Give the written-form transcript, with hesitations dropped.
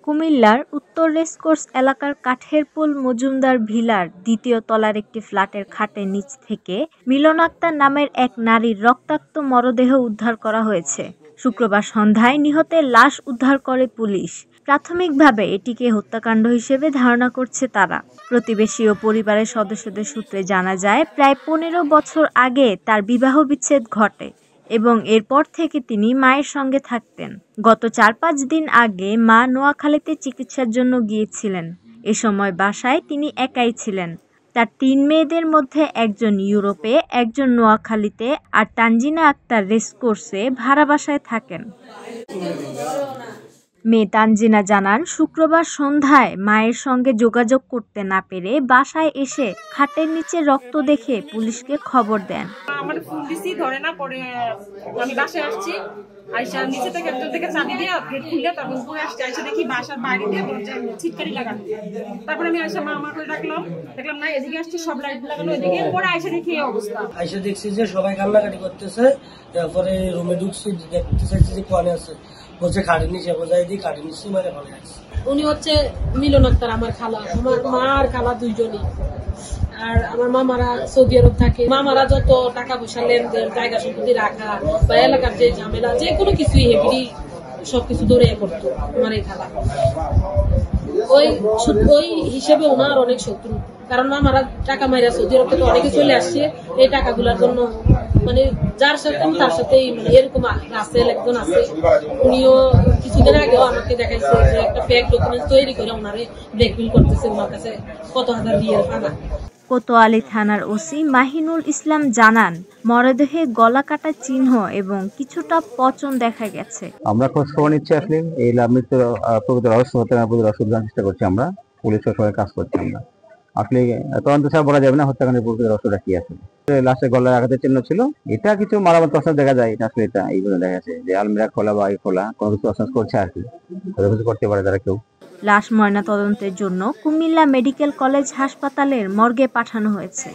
কুমিল্লার উত্তর রেসকোর্স এলাকার কাঠেরপুল মজুমদার ভিলার দ্বিতীয় তলার একটি ফ্ল্যাটের খাটের নিচ থেকে মিলন আক্তার নামের এক নারীর রক্তাক্ত মরদেহ উদ্ধার করা হয়েছে। শুক্রবার সন্ধ্যায় নিহতের লাশ উদ্ধার করে পুলিশ। প্রাথমিকভাবে এটিকে হত্যাকাণ্ড হিসেবে ধারণা করছে তারা। প্রতিবেশী ও পরিবারের সদস্যদের সূত্রে জানা যায়, প্রায় 15 বছর আগে তার বিবাহ বিচ্ছেদ ঘটে এবং এরপর থেকে তিনি মায়ের সঙ্গে থাকতেন। গত 4-5 দিন আগে মা নোয়াখালীতে চিকিৎসার জন্য গিয়েছিলেন। এ সময় বাসায় তিনি একাই ছিলেন। তার 3 মেয়েদের মধ্যে একজন ইউরোপে, একজন নোয়াখালীতে আর তানজিনা আক্তার রেসকোর্সে ভাড়া বাসায় থাকেন। মেয়ে তানজিনা জানান, শুক্রবার সন্ধ্যায় মায়ের সঙ্গে যোগাযোগ করতে না পেরে বাসায় এসে খাটের নিচে রক্ত দেখে পুলিশকে খবর দেন। আমার পুলিশই ধরে না, পরে আমি বাসায় আসছি, আইসা নিচে থেকে একজন থেকে চাবি দিয়ে গেট খুলে তারপর উপরে আসছি, আইসা দেখি বাসার বাইরে দিয়ে দরজায় ছিটকারি লাগানো। তারপরে আমি আইসা মা করে দেখলাম না এদিকে আসছে, সব লাইট লাগানো এদিকে। পরে আইসা দেখি এই অবস্থা। আইসা দেখছি যে সবাই কান্নাকাটি করতেছে। তারপরে রুমে ঢুকছি, দেখতে চাইছি যে কোয়ানে আছে, বলছে খাটের নিচে, বোঝাই দিই খাটের নিচে মানে ভালো আছে। উনি হচ্ছে মিলন আক্তার, আমার খালা, আমার মা আর খালা দুইজনই। আর আমার মামারা সৌদি আরব থাকে। মামারা যত টাকা পয়সা লেনদেন, জায়গা সম্পত্তি রাখা বা এলাকার যে ঝামেলা, যে কোনো কিছুই হেভি সবকিছু ধরে করতো আমার এই খালা। ওই হিসেবে ওনার অনেক শত্রু, কারণ মামারা টাকা মাইরা সৌদি আরব থেকে অনেকে চলে আসছে এই টাকাগুলোর জন্য। মানে যার সাথে তার সাথেই মানে এরকম রাসেল একজন আছে, উনিও কিছুদিন আগেও আমাকে দেখাইছে যে একটা ফেক ডকুমেন্ট তৈরি করে ওনারে ব্ল্যাকমেইল করতেছে, ওনার কাছে কত হাজার রিয়াল পানা। কোতোয়ালি থানার ওসি মাহিনুল ইসলাম জানান, মরদেহে গলা কাটা চিহ্ন এবং কিছুটা পচন দেখা গেছে। আমরা খোঁজ খবর নিচ্ছি, আসলে এই মৃত্যুর প্রকৃত রহস্য জানার চেষ্টা করছি। আমরা পুলিশের সঙ্গে কাজ করছি। আমরা আসলে তদন্ত ছাড়া বলা যাবে না হত্যাকাণ্ডের প্রকৃত রহস্যটা কি আছে। লাশে গলায় আঘাতের চিহ্ন ছিল, এটা কিছু মারামারি প্রশ্ন দেখা যায়। এটা আসলে এটা এইগুলো দেখা যাচ্ছে যে আলমিরা খোলা বা খোলা কোনো কিছু প্রশ্ন করছে আর কি, কিছু করতে পারে তারা কেউ। লাশ ময়না তদন্তের জন্য কুমিল্লা মেডিকেল কলেজ হাসপাতালের মর্গে পাঠানো হয়েছে।